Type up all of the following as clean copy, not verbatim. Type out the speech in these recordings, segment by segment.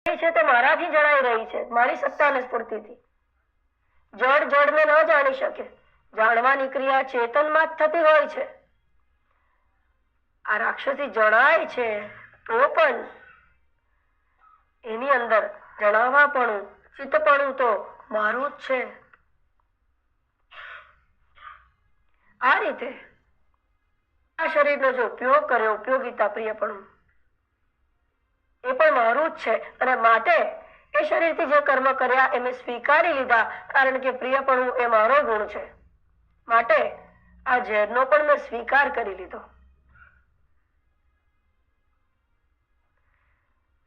છે તે મારાથી જણાઈ રહી છે, મારી સત્તા અને સ્ફૂર્તિથી. જડ જડને ન જાણી શકે. જાણવાની ક્રિયા ચેતનમાં જ થતી હોય છે. આ રાક્ષસી જણાય છે તો પણ એની અંદર જણાવાપણું, ચિત્તપણું તો મારું જ છે. આ રીતે આ શરીરનો જો ઉપયોગ કર્યો, ઉપયોગિતા પ્રિયપણું, એ પણ મારું જ છે. અને માટે એ શરીરથી જે કર્મ કર્યા એ મેં સ્વીકારી લીધા, કારણ કે પ્રિયપણું એ મારો ગુણ છે. માટે આ ઝેરનો પણ મેં સ્વીકાર કરી લીધો.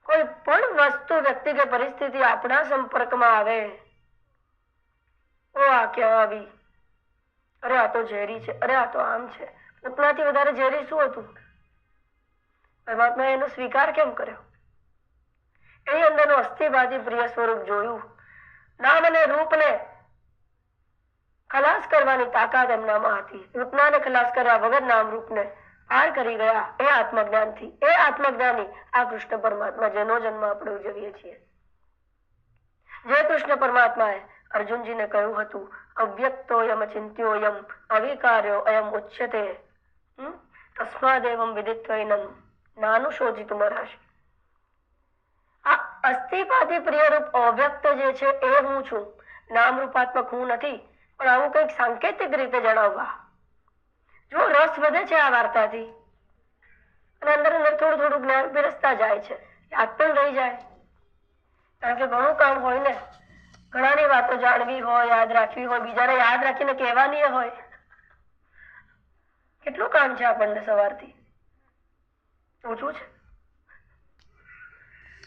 કોઈ પણ વસ્તુ, વ્યક્તિ કે પરિસ્થિતિ આપણા સંપર્કમાં આવે, ઓ આ ક્યાં આવી, અરે આ તો ઝેરી છે, અરે આ તો આમ છે. ઉતનાથી વધારે ઝેરી શું હતું? પરમાત્માએ એનો સ્વીકાર કેમ કર્યો? એની અંદરનું અસ્થિવાદી પ્રિય સ્વરૂપ જોયું. નામ અને રૂપને ખલાસ કરવાની તાકાત એમનામાં હતી. રૂપનાને ખલાસ કર્યા વગર નામ રૂપને પાર કરી ગયા એ આત્મજ્ઞાનથી. એ આત્મજ્ઞાની આ કૃષ્ણ પરમાત્મા, જેનો જન્મ આપણે ઉજવીએ છીએ. જે કૃષ્ણ પરમાત્માએ અર્જુનજીને કહ્યું હતું, અવ્યક્તોયમ અચિંત્યોયમ અવિકાર્યો અયમ ઉચ્યતે તસ્માદેવમ વિદિત્વૈનમ નાનુશોચિતુમ અર્હસી. આ અસ્થિપાથી પ્રિય રૂપ અવ્યક્ત જે છે એ હું છું, નામ રૂપાત્મક હું નથી. પણ આવું કંઈક સાંકેતિક રીતે જણાવવા. જો રસ વધે છે આ વાર્તાથી, અને અંદર અંદર થોડું થોડું જ્ઞાન બિરસતા જાય છે, યાદ પણ રહી જાય. કારણ કે ઘણું કામ હોય ને, ઘણાની વાતો જાણવી હોય, યાદ રાખવી હોય, બીજાને યાદ રાખીને કહેવાની હોય. કેટલું કામ છે આપણને સવારથી, ઓછું છે.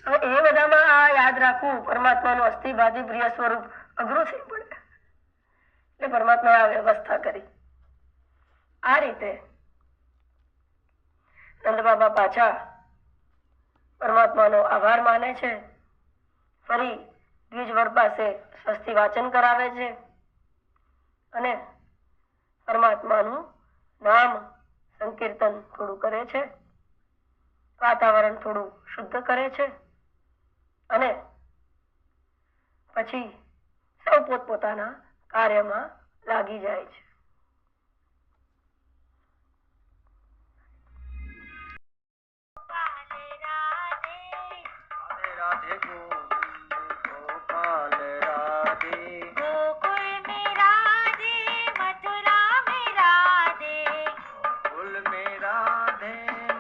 હવે એ બધામાં આ યાદ રાખવું, પરમાત્માનું અસ્થિભાતી પ્રિય સ્વરૂપ અઘરું થઈ પડે. એટલે પરમાત્માએ આ વ્યવસ્થા કરી. આ રીતે નંદ બાબા પાછા પરમાત્માનો આભાર માને છે. ફરી દ્વિજવર પાસે સ્વસ્તિ વાચન કરાવે છે અને પરમાત્માનું નામ સંકીર્તન થોડું કરે છે. વાતાવરણ થોડું શુદ્ધ કરે છે અને પછી સૌ પોતપોતાના કાર્યમાં લાગી જાય છે.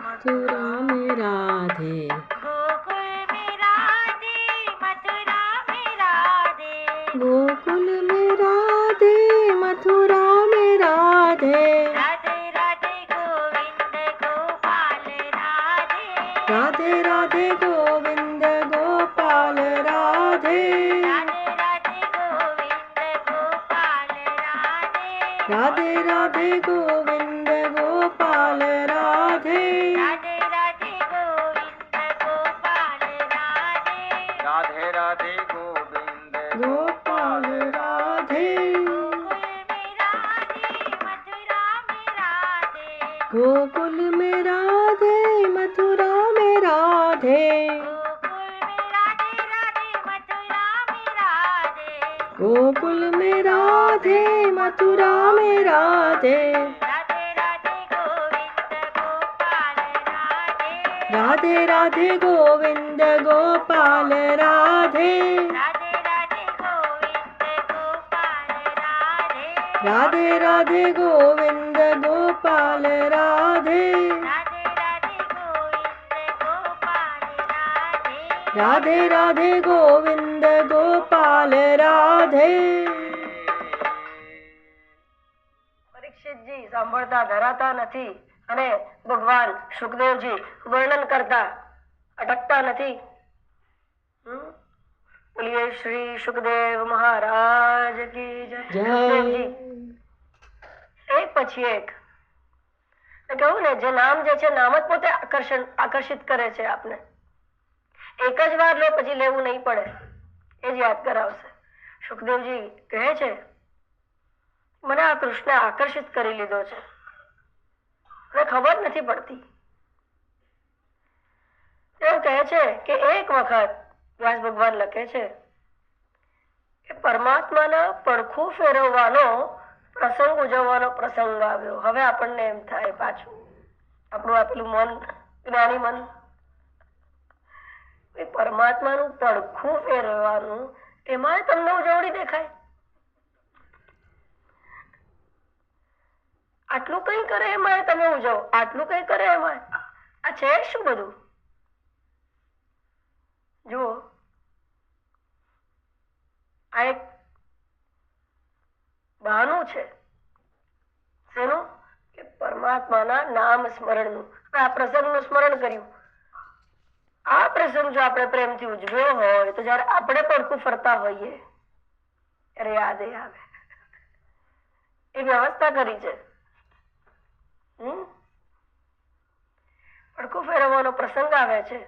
मथुरा में राधे, गोकुल में राधे, मथुरा में राधे, गोकुल में राधे, मथुरा में राधे, राधे राधे गोविंद गोपाल राधे, राधे राधे गोविंद गोपाल राधे, राधे राधे गोविंद गोपाल राधे, राधे राधे गोविंद गोपाल राधे, राधे राधे गोविंद गोपाल राधे, राधे राधे गोविंद गोपाल राधे, गोकुल में राधे मथुरा में राधे, गोकुल में राधे मथुरा में राधे, राधे राधे गोविंद गोपाल राधे, राधे राधे गोविंद गोपाल राधे, राधे राधे गोविंद गोपाल राधे, राधे राधे गोविंद गोपाल राधे, राधे राधे गोविंद गोपाल राधे. પરીક્ષિતજી સાંભળતા ધરાતા નથી અને ભગવાન સુખદેવજી વર્ણન કરતા અટકતા નથી. બોલીએ શ્રી સુખદેવ મહારાજ કી જય. સુખદેવજી એક પછી એક કહ્યું ને, જે નામ જે છે, નામ જ પોતે આકર્ષિત કરે છે આપને. એક જ વાર લો પછી લેવું નહીં પડે, એ જ યાદ કરાવશે. સુખદેવજી કહે છે, મને આ કૃષ્ણ આકર્ષિત કરી લીધો છે, મને ખબર નથી પડતી. તેઓ કહે છે કે એક વખત વ્યાસ ભગવાન લખે છે કે પરમાત્માના પડખું ફેરવવાનો પ્રસંગ ઉજવવાનો પ્રસંગ આવ્યો. હવે આપણને એમ થાય પાછું આપણું આપેલું મન, જ્ઞાની મન, પરમાત્માનું પડખું ફેરવવાનું, એમાં તમને ઉજવણી દેખાય? આટલું કઈ કરે એમાં તમે ઉજવો, આટલું કઈ કરે એમાં આ છે શું બધું? જુઓ, આ એક બહાનું છે. શેનું? કે પરમાત્માના નામ સ્મરણનું. આ પ્રસંગનું સ્મરણ કર્યું. આ પ્રસંગ જો આપણે પ્રેમથી ઉજવ્યો હોય તો જયારે આપણે પડખું ફરતા હોઈએ ત્યારે યાદ આવે. એ વ્યવસ્થા કરી છે. પડખું ફેરવવાનો પ્રસંગ આવે છે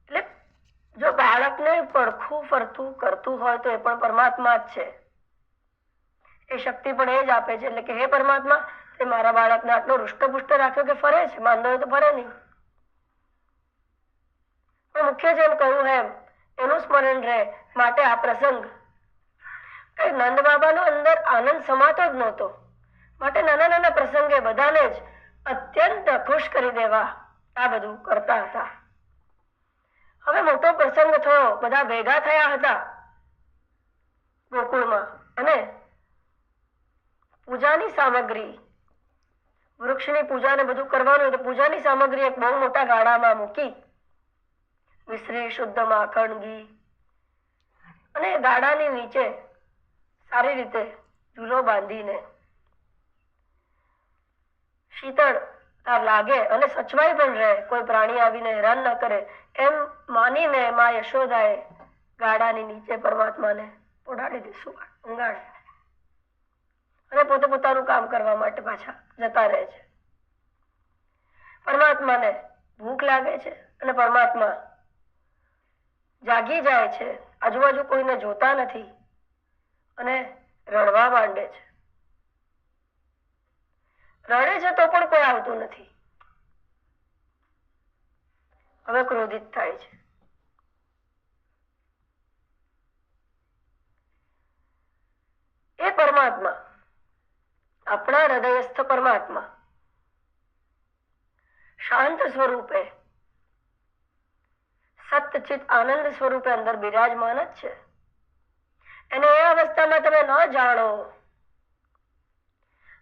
એટલે જો બાળકને પડખું ફરતું કરતું હોય તો એ પણ પરમાત્મા જ છે. એ શક્તિ પણ એ જ આપે છે. એટલે કે હે પરમાત્મા, તે મારા બાળકને આટલો હૃષ્ટપુષ્ટ રાખ્યો કે ફરે છે, માંદો હોય તો ફરે નહીં. પણ મુખ્ય જેમ કહ્યું એમ એનું સ્મરણ રહે માટે આ પ્રસંગ. નંદ બાબાનો અંદર આનંદ સમાતો જ નહોતો, માટે નાના નાના પ્રસંગે બધાને જ અત્યંત ખુશ કરી દેવા આ બધું કરતા હતા. હવે મોટો પ્રસંગ થયો, બધા ભેગા થયા હતા ગોકુળમાં અને પૂજાની સામગ્રી, વૃક્ષની પૂજા ને બધું કરવાનું, તો પૂજાની સામગ્રી એક બહુ મોટા ગાડામાં મૂકી, મિશ્રી, શુદ્ધ માખણ, ઘી, અને ગાડાની નીચે સારી રીતે ઝૂલો બાંધીને શીતળ લાગે અને સચવાઈ પણ રહે, કોઈ પ્રાણી આવીને હેરાન ન કરે, એમ માનીને માં યશોદાએ ગાડાની નીચે પરમાત્માને ઓઢાડી દીધું, ઊંઘાડે, અને પોતે પોતાનું કામ કરવા માટે પાછા જતા રહે છે. પરમાત્માને ભૂખ લાગે છે અને પરમાત્મા જાગી જાય છે, આજુબાજુ કોઈને જોતા નથી અને રડવા માંડે છે. રડે છે તો પણ કોઈ આવતું નથી. હવે ક્રોધિત થાય છે. એ પરમાત્મા, આપણા હૃદયસ્થ પરમાત્મા શાંત સ્વરૂપે, સતચિત આનંદ સ્વરૂપે અંદર બિરાજમાન જ છે. અને એ અવસ્થામાં તમે ન જાણો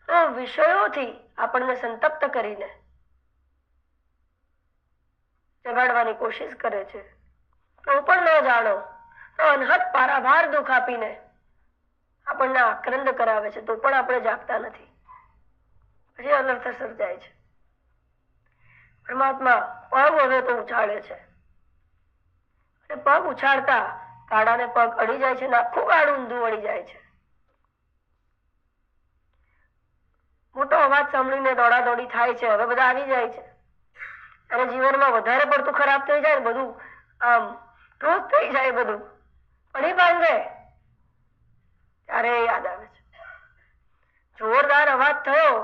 તો વિષયોથી આપણને સંતપ્ત કરીને જગાડવાની કોશિશ કરે છે. તો પણ ન જાણો તો અનહદ પારાભાર દુઃખ આપીને આપણને આક્રંદ કરાવે છે, તો પણ આપણે જાગતા નથી. પછી અનર્થ સર્જાય છે. પરમાત્મા પગ હવે તો ઉછાળે છે, અને પગ ઉછાળતા ગાડાને પગ અડી જાય છે, આખું ગાડું ઊંધું વળી જાય છે. મોટો અવાજ સાંભળીને દોડાદોડી થાય છે. હવે બધા આવી જાય છે, અને જીવનમાં વધારે પડતું ખરાબ થઈ જાય, બધું આમ રોજ થઈ જાય, બધું પડી ભાંગે ત્યારે યાદ આવે છે. જોરદાર અવાજ થયો,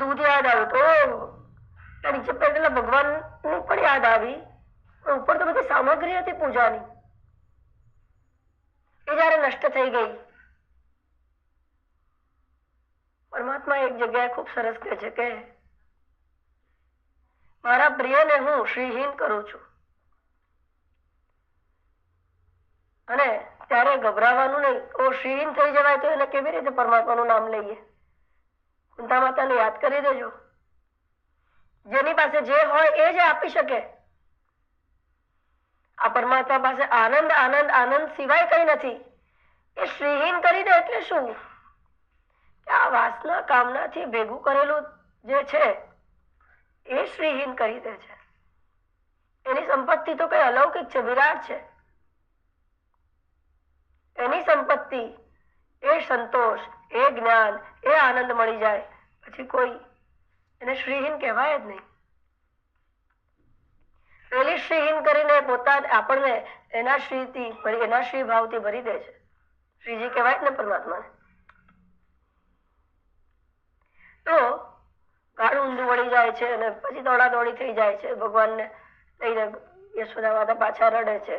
દૂધ યાદ આવ્યું, તો નીચે પેલા ભગવાન ની પણ યાદ આવી, ઉપર તો બધી સામગ્રી હતી પૂજાની, એ જયારે નષ્ટ થઈ ગઈ. પરમાત્મા એક જગ્યાએ ખૂબ સરસ કહે છે કે મારા પ્રિયને હું શ્રીહીન કરું છું, અને ત્યારે ગભરાવાનું નહીં. તો શ્રીહીન થઈ જવાય તો એને કેવી રીતે પરમાત્માનું નામ લઈએ? કુંતા માતાને યાદ કરી દેજો. જેની પાસે જે હોય એ જ આપી શકે. આ પરમાત્મા પાસે આનંદ આનંદ આનંદ સિવાય કઈ નથી. એ શ્રીહીન કરી દે એટલે શું? આ વાસના કામનાથી ભેગું કરેલું જે છે એ શ્રીહીન કરી દે છે. એની સંપત્તિ તો કઈ અલૌકિક છે, વિરાટ છે. એની સંપત્તિ, એ સંતોષ, એ જ્ઞાન, એ આનંદ મળી જાય પછી કોઈ એને શ્રીહીન કહેવાય જ નહીં. પેલી શ્રીહીન કરીને પોતાને આપણને એના શ્રીથી એના શ્રી ભાવથી ભરી દે છે. શ્રીજી કહેવાય જ ને પરમાત્માને. તો ગાડું ઊંધું વળી જાય છે અને પછી દોડાદોડી થઈ જાય છે ભગવાનને લઈને. યશોદા માતા પાછા રડે છે.